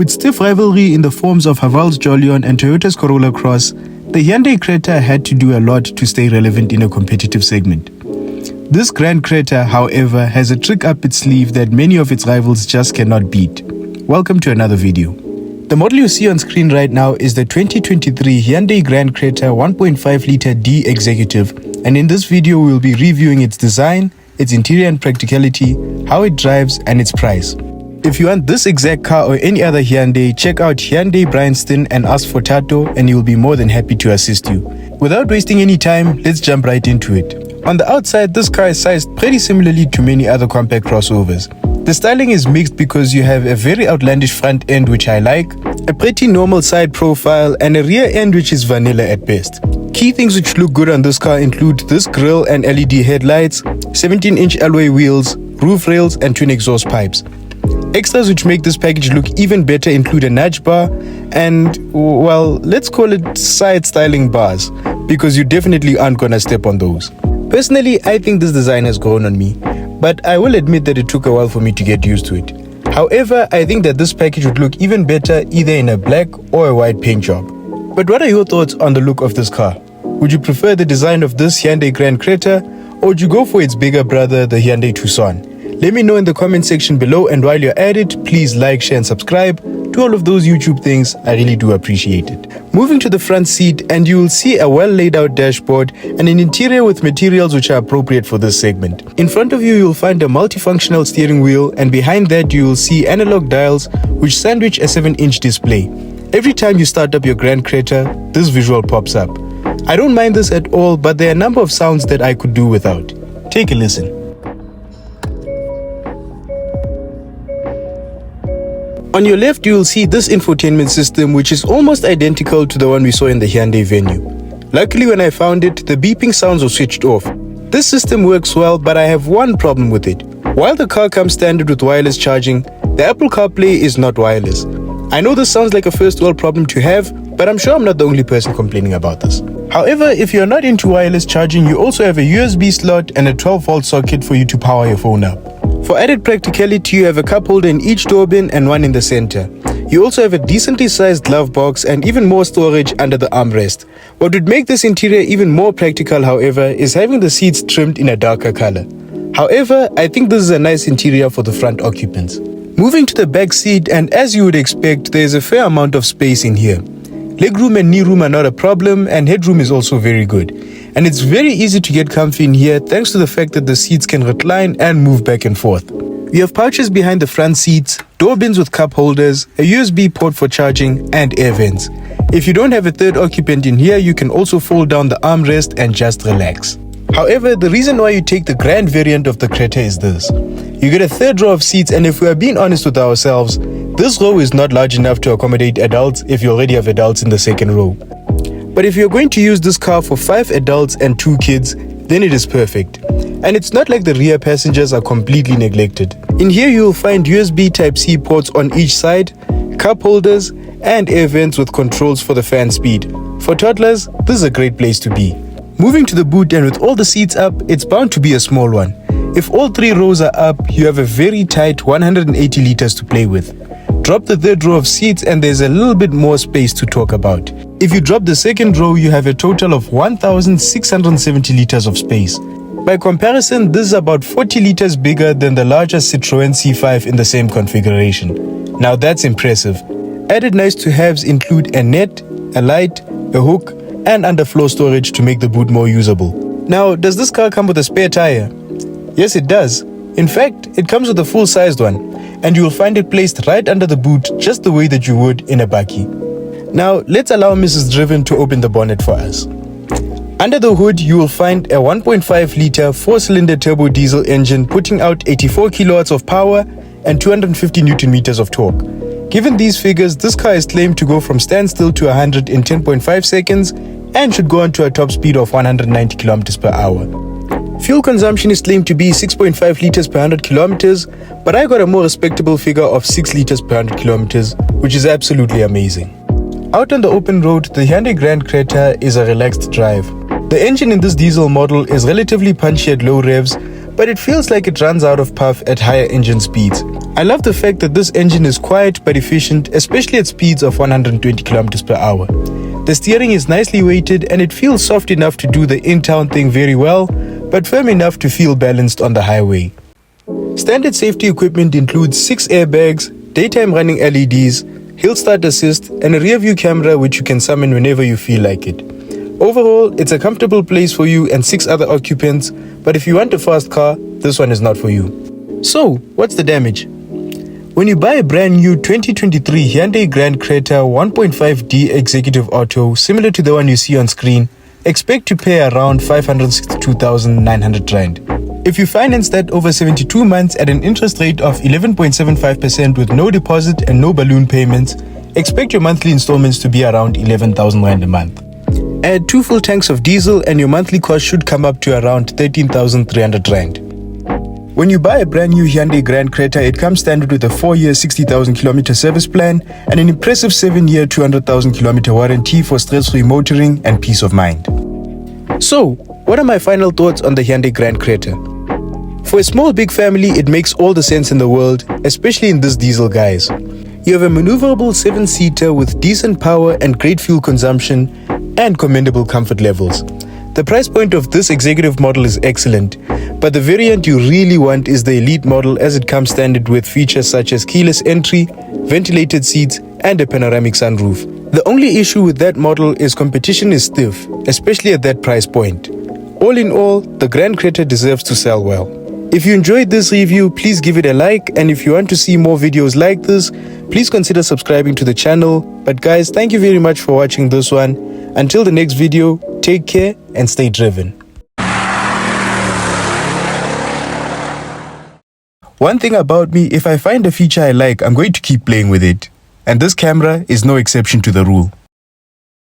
With stiff rivalry in the forms of Haval's Jolion and Toyota's Corolla Cross, the Hyundai Creta had to do a lot to stay relevant in a competitive segment. This Grand Creta, however, has a trick up its sleeve that many of its rivals just cannot beat. Welcome to another video. The model you see on screen right now is the 2023 Hyundai Grand Creta 1.5-litre D Executive, and in this video we will be reviewing its design, its interior and practicality, how it drives, and its price. If you want this exact car or any other Hyundai, check out Hyundai Bryanston and ask for Tato and he will be more than happy to assist you. Without wasting any time, let's jump right into it. On the outside, this car is sized pretty similarly to many other compact crossovers. The styling is mixed because you have a very outlandish front end, which I like, a pretty normal side profile, and a rear end which is vanilla at best. Key things which look good on this car include this grille and LED headlights, 17-inch alloy wheels, roof rails, and twin exhaust pipes. Extras which make this package look even better include a nudge bar and, well, let's call it side styling bars, because you definitely aren't gonna step on those. Personally, I think this design has grown on me, but I will admit that it took a while for me to get used to it. However, I think that this package would look even better either in a black or a white paint job. But what are your thoughts on the look of this car? Would you prefer the design of this Hyundai Grand Creta, or would you go for its bigger brother, the Hyundai Tucson? Let me know in the comment section below, and while you're at it, please like, share and subscribe. To all of those YouTube things, I really do appreciate it. Moving to the front seat, and you will see a well laid out dashboard and an interior with materials which are appropriate for this segment. In front of you, you'll find a multifunctional steering wheel, and behind that you will see analog dials which sandwich a 7-inch display. Every time you start up your Grand Creta, this visual pops up. I don't mind this at all, but there are a number of sounds that I could do without. Take a listen. On your left, you will see this infotainment system, which is almost identical to the one we saw in the Hyundai Venue. Luckily, when I found it, the beeping sounds were switched off. This system works well, but I have one problem with it. While the car comes standard with wireless charging, the Apple CarPlay is not wireless. I know this sounds like a first world problem to have, but I'm sure I'm not the only person complaining about this. However, if you're not into wireless charging, you also have a USB slot and a 12-volt socket for you to power your phone up. For added practicality, you have a cup holder in each door bin and one in the center. You also have a decently sized glove box and even more storage under the armrest. What would make this interior even more practical, however, is having the seats trimmed in a darker color. However, I think this is a nice interior for the front occupants. Moving to the back seat, and as you would expect, there is a fair amount of space in here. Legroom and knee room are not a problem, and headroom is also very good. And it's very easy to get comfy in here thanks to the fact that the seats can recline and move back and forth. We have pouches behind the front seats, door bins with cup holders, a USB port for charging, and air vents. If you don't have a third occupant in here, you can also fold down the armrest and just relax. However, the reason why you take the Grand variant of the Creta is this. You get a third row of seats, and if we are being honest with ourselves, this row is not large enough to accommodate adults if you already have adults in the second row. But if you're going to use this car for 5 adults and 2 kids, then it is perfect. And it's not like the rear passengers are completely neglected. In here you will find USB Type-C ports on each side, cup holders, and air vents with controls for the fan speed. For toddlers, this is a great place to be. Moving to the boot, and with all the seats up, it's bound to be a small one. If all 3 rows are up, you have a very tight 180 liters to play with. Drop the third row of seats and there's a little bit more space to talk about. If you drop the second row, you have a total of 1,670 liters of space. By comparison, this is about 40 liters bigger than the larger Citroën C5 in the same configuration. Now that's impressive. Added nice to haves include a net, a light, a hook, and underfloor storage to make the boot more usable. Now, does this car come with a spare tire? Yes, it does. In fact, it comes with a full-sized one, and you will find it placed right under the boot just the way that you would in a bakkie. Now, let's allow Mrs. Driven to open the bonnet for us. Under the hood, you will find a 1.5-litre 4-cylinder turbo diesel engine putting out 84 kilowatts of power and 250 Newton meters of torque. Given these figures, this car is claimed to go from standstill to 100 in 10.5 seconds and should go on to a top speed of 190 kilometers per hour. Fuel consumption is claimed to be 6.5 liters per 100 kilometers, but I got a more respectable figure of 6 liters per 100 kilometers, which is absolutely amazing. Out on the open road, the Hyundai Grand Creta is a relaxed drive. The engine in this diesel model is relatively punchy at low revs, but it feels like it runs out of puff at higher engine speeds. I love the fact that this engine is quiet but efficient, especially at speeds of 120 km per hour. The steering is nicely weighted and it feels soft enough to do the in-town thing very well, but firm enough to feel balanced on the highway. Standard safety equipment includes 6 airbags, daytime running LEDs, hill start assist, and a rear view camera which you can summon whenever you feel like it. Overall, it's a comfortable place for you and 6 other occupants, but if you want a fast car, this one is not for you. So, what's the damage? When you buy a brand new 2023 Hyundai Grand Creta 1.5D Executive Auto, similar to the one you see on screen, expect to pay around 562,900 Rand. If you finance that over 72 months at an interest rate of 11.75% with no deposit and no balloon payments, expect your monthly installments to be around 11,000 Rand a month. Add 2 full tanks of diesel and your monthly cost should come up to around 13,300 Rand. When you buy a brand new Hyundai Grand Creta, it comes standard with a 4-year 60,000 km service plan and an impressive 7-year 200,000 km warranty for stress-free motoring and peace of mind. So, what are my final thoughts on the Hyundai Grand Creta? For a small big family, it makes all the sense in the world, especially in this diesel, guys. You have a maneuverable 7-seater with decent power and great fuel consumption and commendable comfort levels. The price point of this executive model is excellent, but the variant you really want is the elite model, as it comes standard with features such as keyless entry, ventilated seats, and a panoramic sunroof. The only issue with that model is competition is stiff, especially at that price point. All in all, the Grand Creta deserves to sell well. If you enjoyed this review, please give it a like, and if you want to see more videos like this, please consider subscribing to the channel. But guys, thank you very much for watching this one. Until the next video, take care and stay driven. One thing about me, if I find a feature I like, I'm going to keep playing with it. And this camera is no exception to the rule.